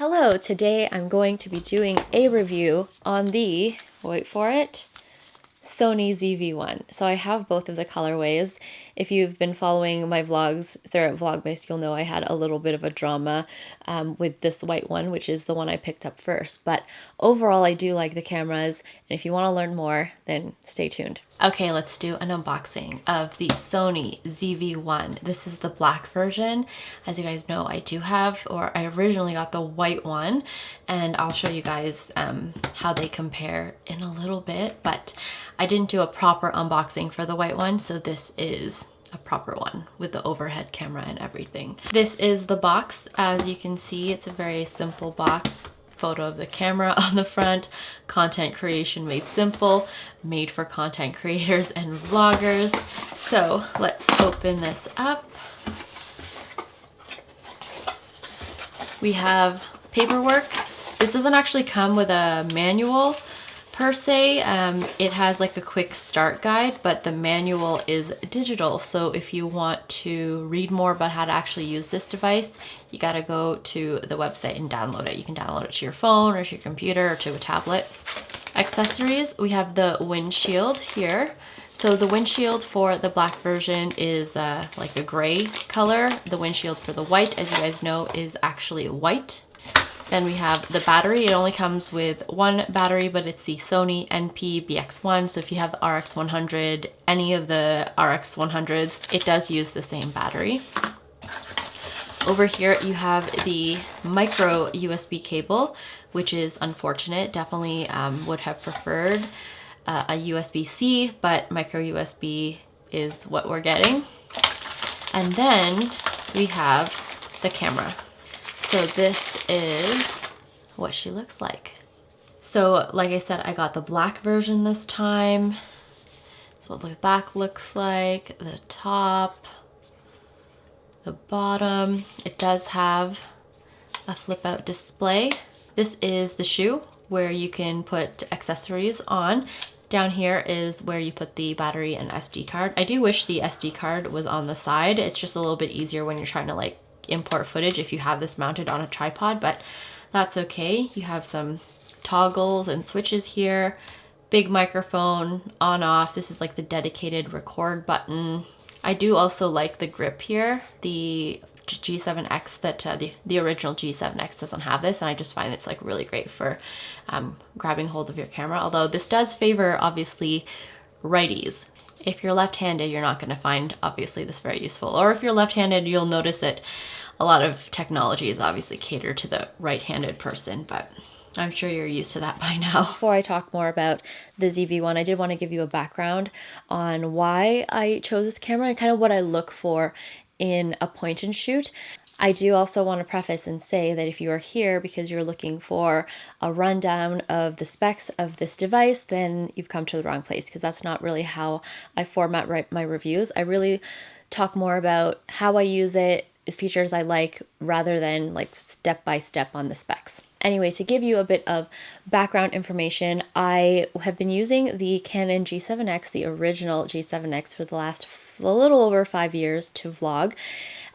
Hello, today I'm going to be doing a review on the, wait for it, Sony ZV-1. So I have both of the colorways. If you've been following my vlogs throughout Vlogmas, you'll know I had a little bit of a drama with this white one, which is the one I picked up first. But overall, I do like the cameras, and if you want to learn more, then stay tuned. Okay, let's do an unboxing of the Sony ZV-1. This is the black version. As you guys know, I I originally got the white one, and I'll show you guys how they compare in a little bit, but I didn't do a proper unboxing for the white one, so this is a proper one with the overhead camera and everything. This is the box. As you can see, it's a very simple box. Photo of the camera on the front, content creation made simple, made for content creators and vloggers. So let's open this up. We have paperwork. This doesn't actually come with a manual per se. It has like a quick start guide, but the manual is digital. So if you want to read more about how to actually use this device, you gotta go to the website and download it. You can download it to your phone or to your computer or to a tablet. Accessories, we have the windshield here. So the windshield for the black version is like a gray color. The windshield for the white, as you guys know, is actually white. Then we have the battery. It only comes with one battery, but it's the Sony NP-BX1. So if you have the RX100, any of the RX100s, it does use the same battery. Over here you have the micro USB cable, which is unfortunate. Definitely would have preferred a USB-C, but micro USB is what we're getting. And then we have the camera. So this is what she looks like. So like I said, I got the black version this time. That's what the back looks like, the top, the bottom. It does have a flip out display. This is the shoe where you can put accessories on. Down here is where you put the battery and SD card. I do wish the SD card was on the side. It's just a little bit easier when you're trying to like import footage if you have this mounted on a tripod, but that's okay. You have some toggles and switches here, big microphone, on off. This is like the dedicated record button. I do also like the grip here. The G7X that the original G7X doesn't have this, and I just find it's like really great for grabbing hold of your camera, although this does favor obviously righties. If you're left-handed, you're not going to find obviously this very useful, or if you're left-handed, you'll notice that a lot of technology is obviously catered to the right-handed person, but I'm sure you're used to that by now. Before I talk more about the ZV-1, I did want to give you a background on why I chose this camera and kind of what I look for in a point and shoot. I do also want to preface and say that if you are here because you're looking for a rundown of the specs of this device, then you've come to the wrong place, because that's not really how I format my reviews. I really talk more about how I use it, the features I like, rather than like step by step on the specs. Anyway, to give you a bit of background information, I have been using the Canon G7X, the original G7X, for the last a little over 5 years to vlog.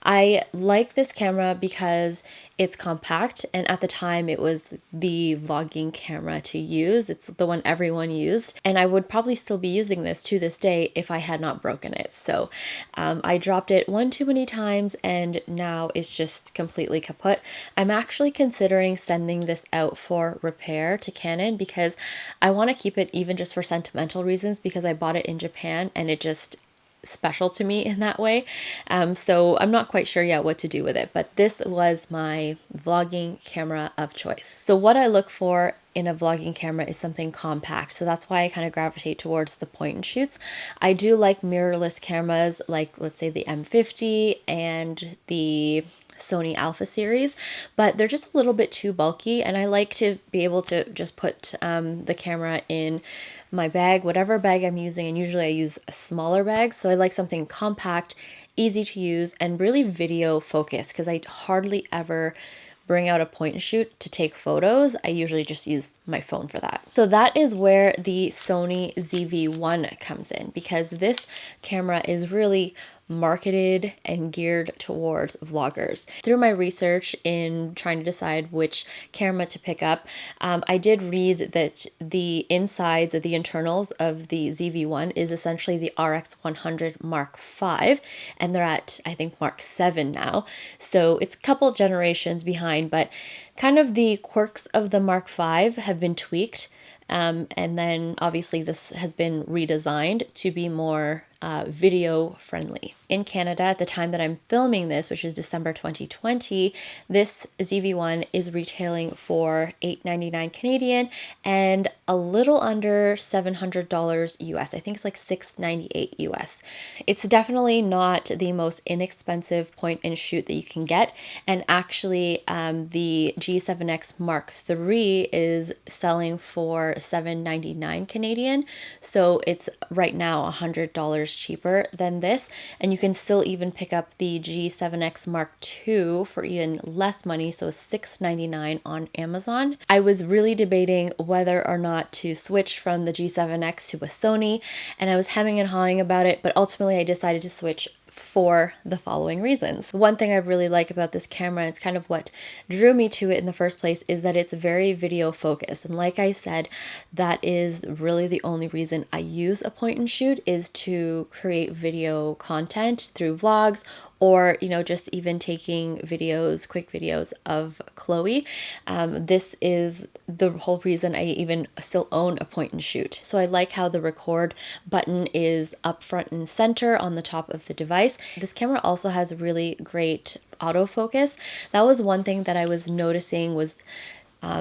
I like this camera because it's compact, and at the time it was the vlogging camera to use. It's the one everyone used, and I would probably still be using this to this day if I had not broken it. So I dropped it one too many times, and now it's just completely kaput. I'm actually considering sending this out for repair to Canon because I want to keep it, even just for sentimental reasons, because I bought it in Japan and it just special to me in that way. So I'm not quite sure yet what to do with it, but this was my vlogging camera of choice. So what I look for in a vlogging camera is something compact. So that's why I kind of gravitate towards the point and shoots. I do like mirrorless cameras, like let's say the M50 and the Sony Alpha series, but they're just a little bit too bulky, and I like to be able to just put the camera in my bag, whatever bag I'm using, and usually I use a smaller bag, so I like something compact, easy to use, and really video focused, because I hardly ever bring out a point and shoot to take photos. I usually just use my phone for that. So that is where the Sony ZV-1 comes in, because this camera is really marketed and geared towards vloggers. Through my research in trying to decide which camera to pick up, I did read that the insides of the internals of the ZV-1 is essentially the RX100 Mark V, and they're at, I think, Mark 7 now. So it's a couple generations behind, but kind of the quirks of the Mark V have been tweaked. And then obviously this has been redesigned to be more video friendly. In Canada, at the time that I'm filming this, which is December 2020, this ZV-1 is retailing for $8.99 Canadian and a little under $700 US. I think it's like $698 US. It's definitely not the most inexpensive point and shoot that you can get. And actually, the G7X Mark III is selling for $799 Canadian. So it's right now $100 cheaper than this. And you can still even pick up the G7X Mark II for even less money. So $699 on Amazon. I was really debating whether or not to switch from the G7X to a Sony, and I was hemming and hawing about it, but ultimately I decided to switch for the following reasons. One thing I really like about this camera, it's kind of what drew me to it in the first place, is that it's very video focused. And like I said, that is really the only reason I use a point and shoot, is to create video content through vlogs, or, you know, just even taking videos, quick videos of Chloe. This is the whole reason I even still own a point and shoot. So I like how the record button is up front and center on the top of the device. This camera also has really great autofocus. That was one thing that I was noticing was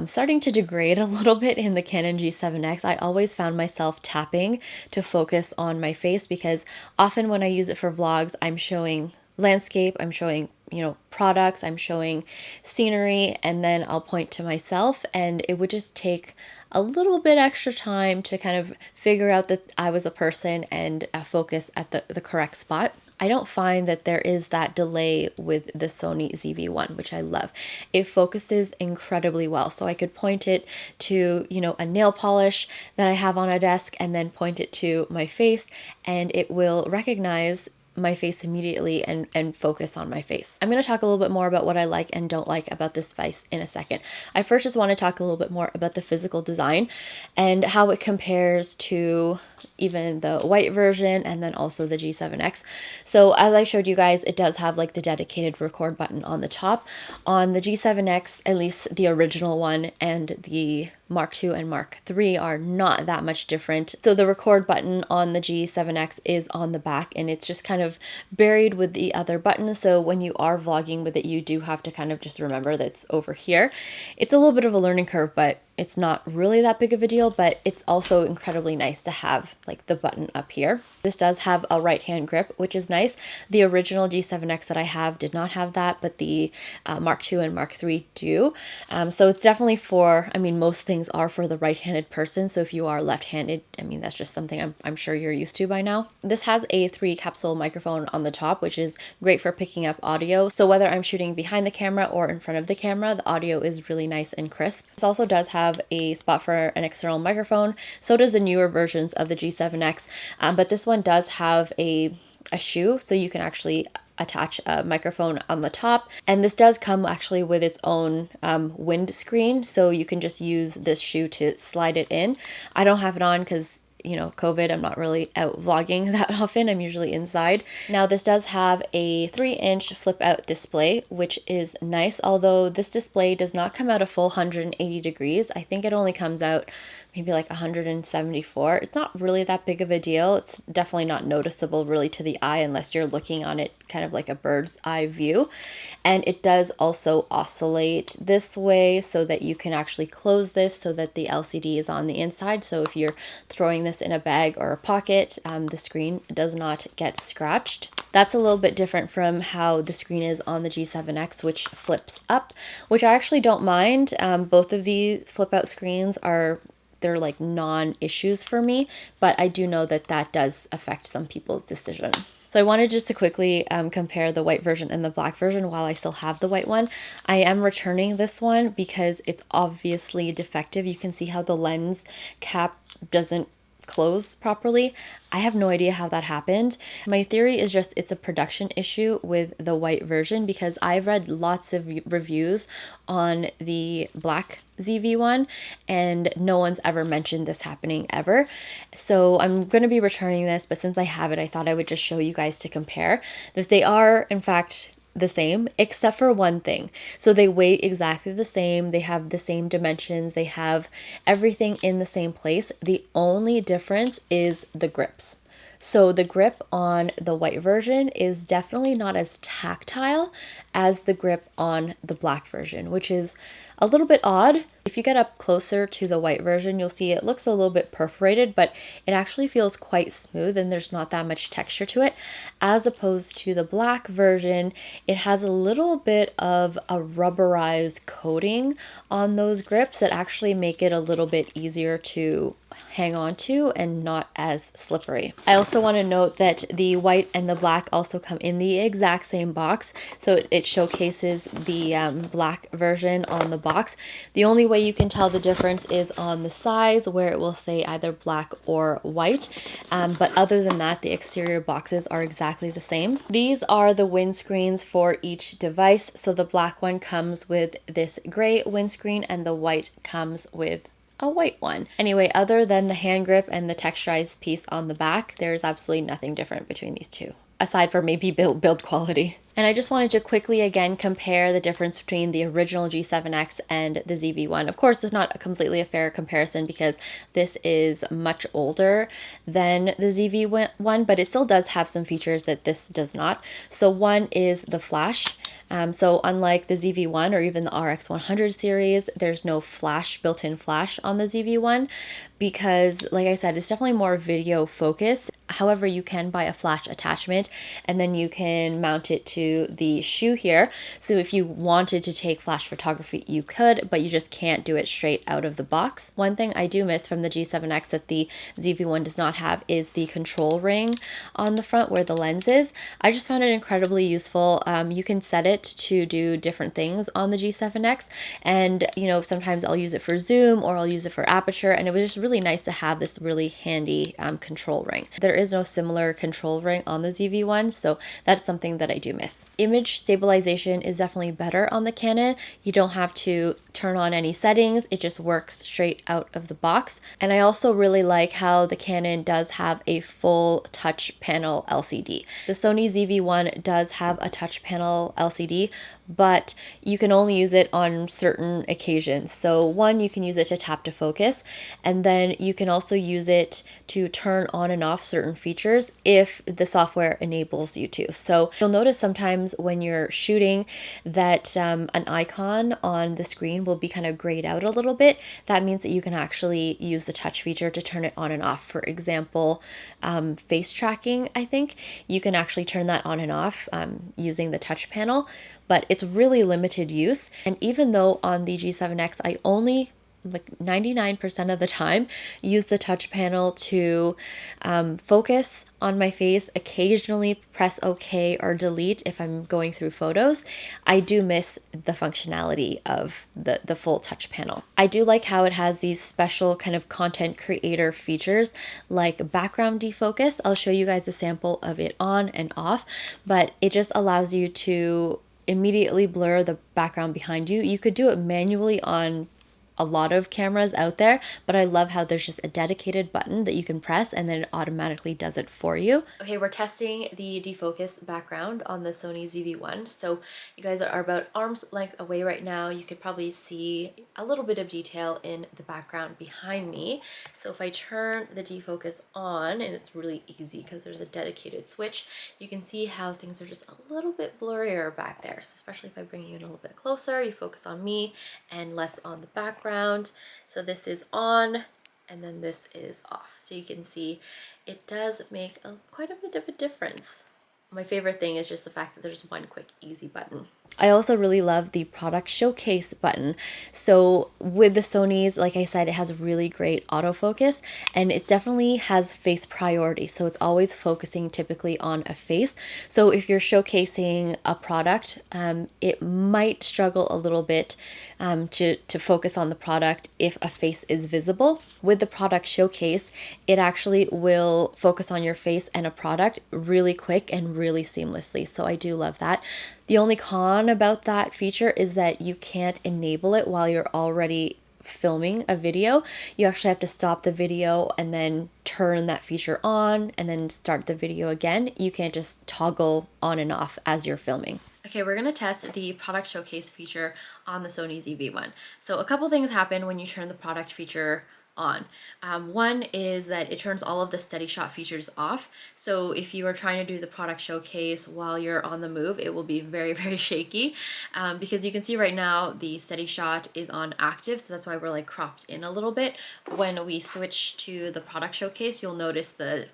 starting to degrade a little bit in the Canon G7X. I always found myself tapping to focus on my face, because often when I use it for vlogs, I'm showing landscape, I'm showing, you know, products, I'm showing scenery, and then I'll point to myself, and it would just take a little bit extra time to kind of figure out that I was a person and focus at the correct spot. I don't find that there is that delay with the Sony ZV-1, which I love. It focuses incredibly well. So I could point it to, you know, a nail polish that I have on a desk, and then point it to my face, and it will recognize my face immediately and focus on my face. I'm going to talk a little bit more about what I like and don't like about this device in a second. I first just want to talk a little bit more about the physical design and how it compares to even the white version and then also the G7X. So as I showed you guys, it does have like the dedicated record button on the top. On the G7X, at least the original one, and the Mark II and Mark III are not that much different. So the record button on the G7X is on the back, and it's just kind of buried with the other buttons. So when you are vlogging with it, you do have to kind of just remember that it's over here. It's a little bit of a learning curve, but it's not really that big of a deal, but it's also incredibly nice to have like the button up here. This does have a right hand grip, which is nice. The original G7X that I have did not have that, but the Mark II and Mark III do. So it's definitely for, I mean, most things are for the right-handed person. So if you are left-handed, I mean, that's just something I'm sure you're used to by now. This has a 3-capsule microphone on the top, which is great for picking up audio. So whether I'm shooting behind the camera or in front of the camera, the audio is really nice and crisp. This also does have a spot for an external microphone. So does the newer versions of the G7X, but this one does have a shoe, so you can actually attach a microphone on the top. And this does come actually with its own wind screen, so you can just use this shoe to slide it in. I don't have it on because, you know, COVID, I'm not really out vlogging that often. I'm usually inside. Now this does have a 3-inch flip out display, which is nice, although this display does not come out a full 180 degrees. I think it only comes out maybe like 174. It's not really that big of a deal. It's definitely not noticeable really to the eye unless you're looking on it kind of like a bird's eye view. And it does also oscillate this way so that you can actually close this so that the LCD is on the inside. So if you're throwing this in a bag or a pocket, the screen does not get scratched. That's a little bit different from how the screen is on the G7X, which flips up, which I actually don't mind. Both of these flip out screens they're like non-issues for me, but I do know that that does affect some people's decision. So I wanted just to quickly compare the white version and the black version while I still have the white one. I am returning this one because it's obviously defective. You can see how the lens cap doesn't close properly. I have no idea how that happened. My theory is just it's a production issue with the white version, because I've read lots of reviews on the black ZV-1 and no one's ever mentioned this happening ever. So I'm going to be returning this, but since I have it, I thought I would just show you guys to compare that they are in fact the same, except for one thing. So they weigh exactly the same, they have the same dimensions, they have everything in the same place. The only difference is the grips. So the grip on the white version is definitely not as tactile as the grip on the black version, which is a little bit odd. If you get up closer to the white version, you'll see it looks a little bit perforated, but it actually feels quite smooth and there's not that much texture to it. As opposed to the black version, it has a little bit of a rubberized coating on those grips that actually make it a little bit easier to hang on to and not as slippery. I also want to note that the white and the black also come in the exact same box, so it showcases the black version on the box. The only way you can tell the difference is on the sides, where it will say either black or white, but other than that, the exterior boxes are exactly the same. These are the windscreens for each device. So the black one comes with this gray windscreen and the white comes with a white one. Anyway, other than the hand grip and the texturized piece on the back, there's absolutely nothing different between these two, aside from maybe build quality. And I just wanted to quickly again compare the difference between the original G7X and the ZV-1. Of course, it's not completely a fair comparison because this is much older than the ZV-1, but it still does have some features that this does not. So one is the flash. So unlike the ZV-1 or even the RX100 series, there's no flash, built-in flash on the ZV-1 because, like I said, it's definitely more video focused. However, you can buy a flash attachment and then you can mount it to the shoe here. So if you wanted to take flash photography, you could, but you just can't do it straight out of the box. One thing I do miss from the G7X that the ZV-1 does not have is the control ring on the front where the lens is. I just found it incredibly useful. You can set it to do different things on the G7X, and you know, sometimes I'll use it for zoom or I'll use it for aperture, and it was just really nice to have this really handy control ring. There is no similar control ring on the ZV-1, so that's something that I do miss. Image stabilization is definitely better on the Canon. You don't have to turn on any settings, it just works straight out of the box. And I also really like how the Canon does have a full touch panel LCD. The Sony ZV-1 does have a touch panel LCD, but you can only use it on certain occasions. So one, you can use it to tap to focus, and then you can also use it to turn on and off certain features if the software enables you to. So you'll notice sometimes when you're shooting that an icon on the screen will be kind of grayed out a little bit. That means that you can actually use the touch feature to turn it on and off. For example, face tracking, I think you can actually turn that on and off using the touch panel, but it's really limited use. And even though on the G7X, I only like 99% of the time use the touch panel to focus on my face, occasionally press OK or delete if I'm going through photos, I do miss the functionality of the full touch panel. I do like how it has these special kind of content creator features like background defocus. I'll show you guys a sample of it on and off, but it just allows you to immediately blur the background behind you. You could do it manually on a lot of cameras out there, but I love how there's just a dedicated button that you can press and then it automatically does it for you. Okay, we're testing the defocus background on the Sony ZV-1. So you guys are about arm's length away right now. You could probably see a little bit of detail in the background behind me. So if I turn the defocus on, and it's really easy because there's a dedicated switch, you can see how things are just a little bit blurrier back there. So especially if I bring you in a little bit closer, you focus on me and less on the background. So this is on and then this is off. So you can see it does make quite a bit of a difference. My favorite thing is just the fact that there's one quick easy button. I also really love the product showcase button. So with the Sony's, like I said, it has really great autofocus and it definitely has face priority. So it's always focusing typically on a face. So if you're showcasing a product, it might struggle a little bit to focus on the product if a face is visible. With the product showcase, it actually will focus on your face and a product really quick and really seamlessly. So I do love that. The only con about that feature is that you can't enable it while you're already filming a video. You actually have to stop the video and then turn that feature on and then start the video again. You can't just toggle on and off as you're filming. Okay, we're gonna test the product showcase feature on the Sony ZV-1. So a couple things happen when you turn the product feature on. One is that it turns all of the steady shot features off. So if you are trying to do the product showcase while you're on the move, it will be very, very shaky because you can see right now the steady shot is on active. So that's why we're like cropped in a little bit. When we switch to the product showcase, you'll notice the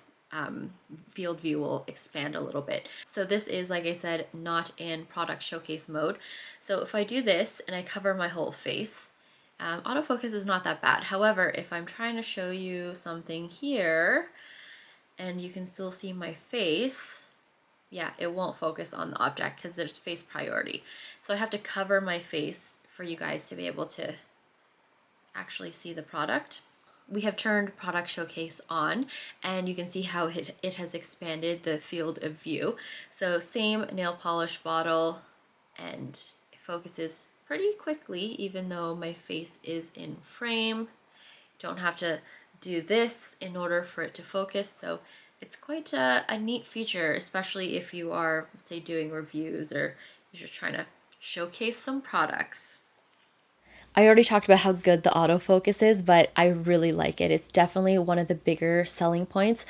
field view will expand a little bit. So this is, like I said, not in product showcase mode. So if I do this and I cover my whole face, autofocus is not that bad. However, if I'm trying to show you something here and you can still see my face, yeah, it won't focus on the object because there's face priority. So I have to cover my face for you guys to be able to actually see the product. We have turned product showcase on and you can see how it has expanded the field of view. So same nail polish bottle and it focuses pretty quickly even though my face is in frame. Don't have to do this in order for it to focus. So it's quite a neat feature, especially if you are, say, doing reviews or you're just trying to showcase some products. I already talked about how good the autofocus is, but I really like it. It's definitely one of the bigger selling points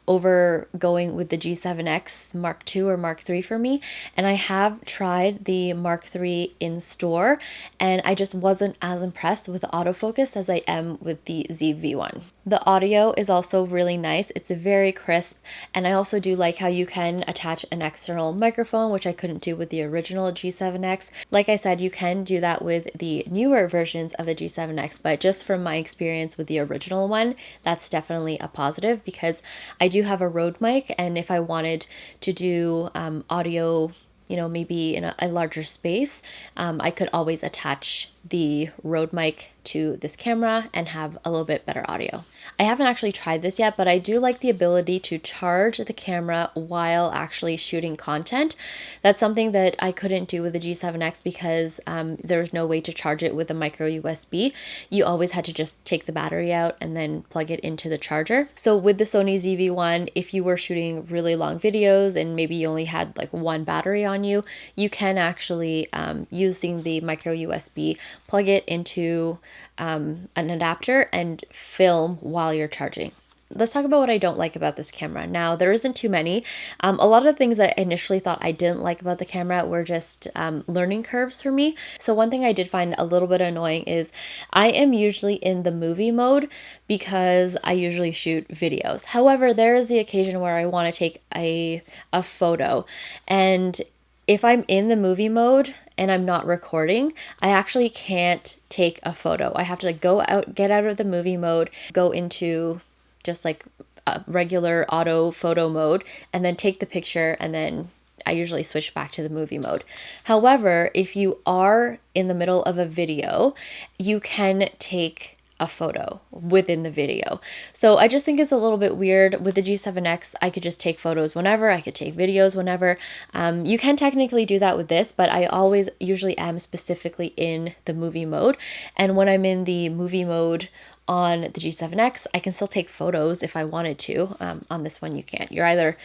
over going with the G7X Mark II or Mark III for me. And I have tried the Mark III in store and I just wasn't as impressed with the autofocus as I am with the ZV-1. The audio is also really nice. It's very crisp. And I also do like how you can attach an external microphone, which I couldn't do with the original G7X. Like I said, you can do that with the newer versions of the G7X, but just from my experience with the original one, that's definitely a positive because I do have a Rode mic, and if I wanted to do audio, you know, maybe in a larger space, I could always attach the Rode mic to this camera and have a little bit better audio. I haven't actually tried this yet, but I do like the ability to charge the camera while actually shooting content. That's something that I couldn't do with the G7X because there's no way to charge it with a micro USB. You always had to just take the battery out and then plug it into the charger. So with the Sony ZV-1, if you were shooting really long videos and maybe you only had like one battery on you, you can actually, using the micro USB, plug it into an adapter and film while you're charging. Let's talk about what I don't like about this camera. Now, there isn't too many. A lot of the things that I initially thought I didn't like about the camera were just learning curves for me. So one thing I did find a little bit annoying is I am usually in the movie mode because I usually shoot videos. However, there is the occasion where I want to take a photo, and if I'm in the movie mode and I'm not recording, I actually can't take a photo. I have to like go out, get out of the movie mode, go into just like a regular auto photo mode, and then take the picture, and then I usually switch back to the movie mode. However, if you are in the middle of a video, you can take a photo within the video. So I just think it's a little bit weird. With the G7X, I could just take photos whenever, I could take videos whenever. You can technically do that with this, but I always usually am specifically in the movie mode. And when I'm in the movie mode on the G7X, I can still take photos if I wanted to. On this one, you can't. You're either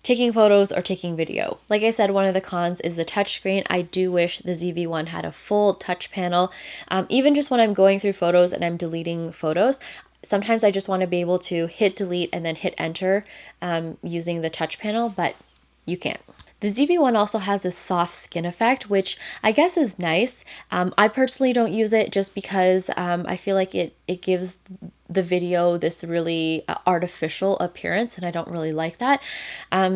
taking photos or taking video. Like I said, one of the cons is the touchscreen. I do wish the ZV-1 had a full touch panel. Even just when I'm going through photos and I'm deleting photos, sometimes I just want to be able to hit delete and then hit enter using the touch panel, but you can't. The ZV-1 also has this soft skin effect, which I guess is nice. I personally don't use it just because I feel like it gives the video this really artificial appearance, and I don't really like that.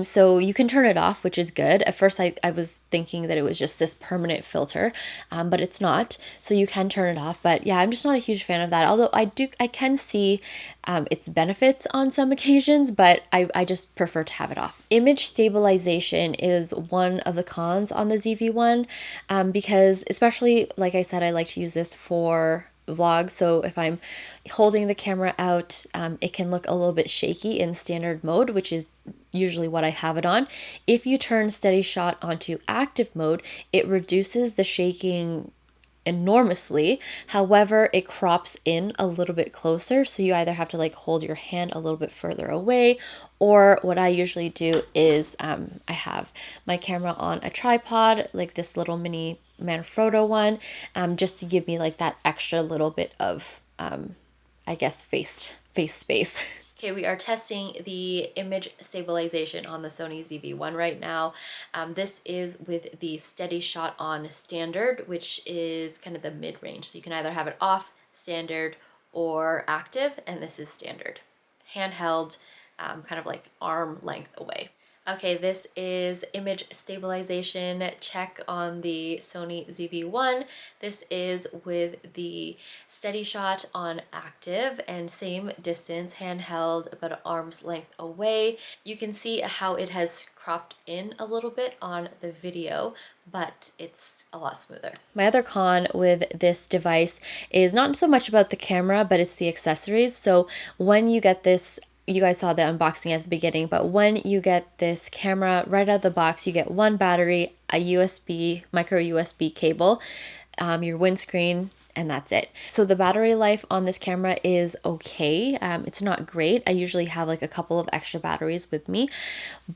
So you can turn it off, which is good. At first I was thinking that it was just this permanent filter, but it's not. So you can turn it off. But yeah, I'm just not a huge fan of that. Although I can see its benefits on some occasions, but I just prefer to have it off. Image stabilization is one of the cons on the ZV-1, because especially, like I said, I like to use this for vlogs. So if I'm holding the camera out, it can look a little bit shaky in standard mode, which is usually what I have it on. If you turn steady shot onto active mode, it reduces the shaking enormously. However, it crops in a little bit closer, so you either have to like hold your hand a little bit further away, or what I usually do is I have my camera on a tripod, like this little mini Manfrotto one, just to give me like that extra little bit of I guess face space. Okay, we are testing the image stabilization on the Sony ZV-1 right now. This is with the steady shot on standard, which is kind of the mid-range. So you can either have it off, standard, or active, and this is standard. Handheld, kind of like arm length away. Okay, this is image stabilization check on the Sony ZV-1. This is with the steady shot on active and same distance, handheld, about arm's length away. You can see how it has cropped in a little bit on the video, but it's a lot smoother. My other con with this device is not so much about the camera, but it's the accessories. So when you get this, you guys saw the unboxing at the beginning, but when you get this camera right out of the box, you get one battery, a USB, micro USB cable, your windscreen, and that's it. So the battery life on this camera is okay. It's not great. I usually have like a couple of extra batteries with me,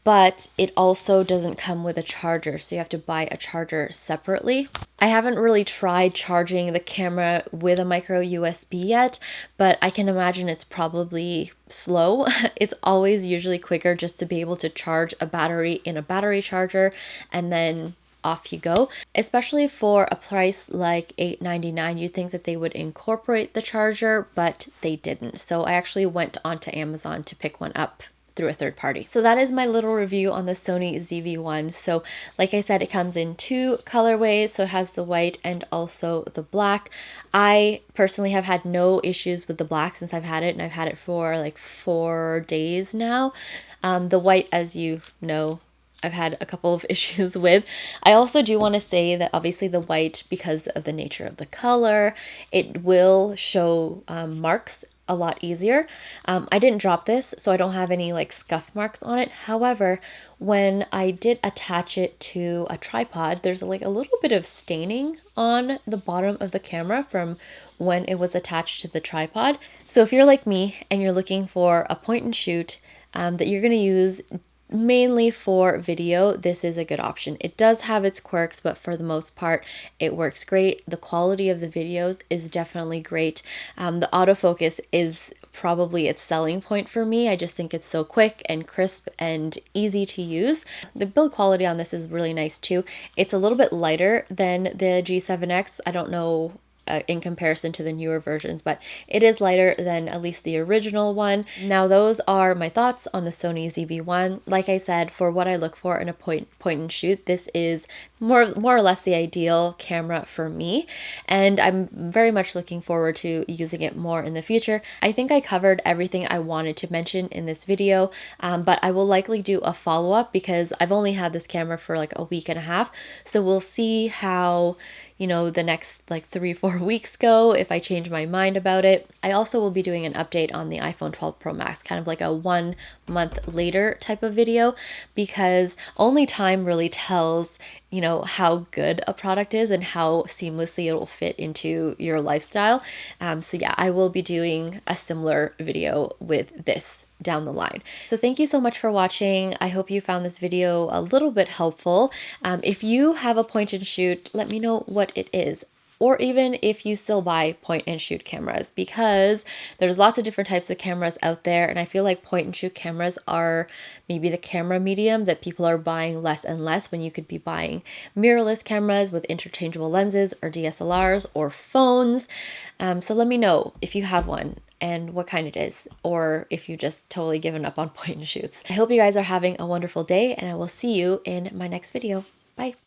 but it also doesn't come with a charger, so you have to buy a charger separately. I haven't really tried charging the camera with a micro USB yet, but I can imagine it's probably slow. It's always usually quicker just to be able to charge a battery in a battery charger and then off you go. Especially for a price like $8.99, you'd think that they would incorporate the charger, but they didn't. So I actually went onto Amazon to pick one up through a third party. So that is my little review on the Sony ZV-1. So like I said, it comes in two colorways. So it has the white and also the black. I personally have had no issues with the black since I've had it, and I've had it for like 4 days now. The white, as you know, I've had a couple of issues with. I also do want to say that obviously the white, because of the nature of the color, it will show marks a lot easier. I didn't drop this, so I don't have any like scuff marks on it. However, when I did attach it to a tripod, there's like a little bit of staining on the bottom of the camera from when it was attached to the tripod. So if you're like me and you're looking for a point and shoot that you're going to use mainly for video, this is a good option. It does have its quirks, but for the most part, it works great. The quality of the videos is definitely great. The autofocus is probably its selling point for me. I just think it's so quick and crisp and easy to use. The build quality on this is really nice too. It's a little bit lighter than the G7X. I don't know in comparison to the newer versions, but it is lighter than at least the original one. Now those are my thoughts on the Sony ZV-1. Like I said, for what I look for in a point and shoot, this is more or less the ideal camera for me, and I'm very much looking forward to using it more in the future. I think I covered everything I wanted to mention in this video, but I will likely do a follow-up because I've only had this camera for like a week and a half, so we'll see how, you know, the next like 3-4 weeks go if I change my mind about it. I also will be doing an update on the iPhone 12 Pro Max, kind of like a 1 month later type of video, because only time really tells, you know, how good a product is and how seamlessly it will fit into your lifestyle. So yeah, I will be doing a similar video with this down the line. So thank you so much for watching. I hope you found this video a little bit helpful. If you have a point and shoot, let me know what it is. Or even if you still buy point and shoot cameras, because there's lots of different types of cameras out there, and I feel like point and shoot cameras are maybe the camera medium that people are buying less and less, when you could be buying mirrorless cameras with interchangeable lenses or DSLRs or phones. So let me know if you have one. and what kind it is, or if you just totally given up on point and shoots. I hope you guys are having a wonderful day, and I will see you in my next video. Bye.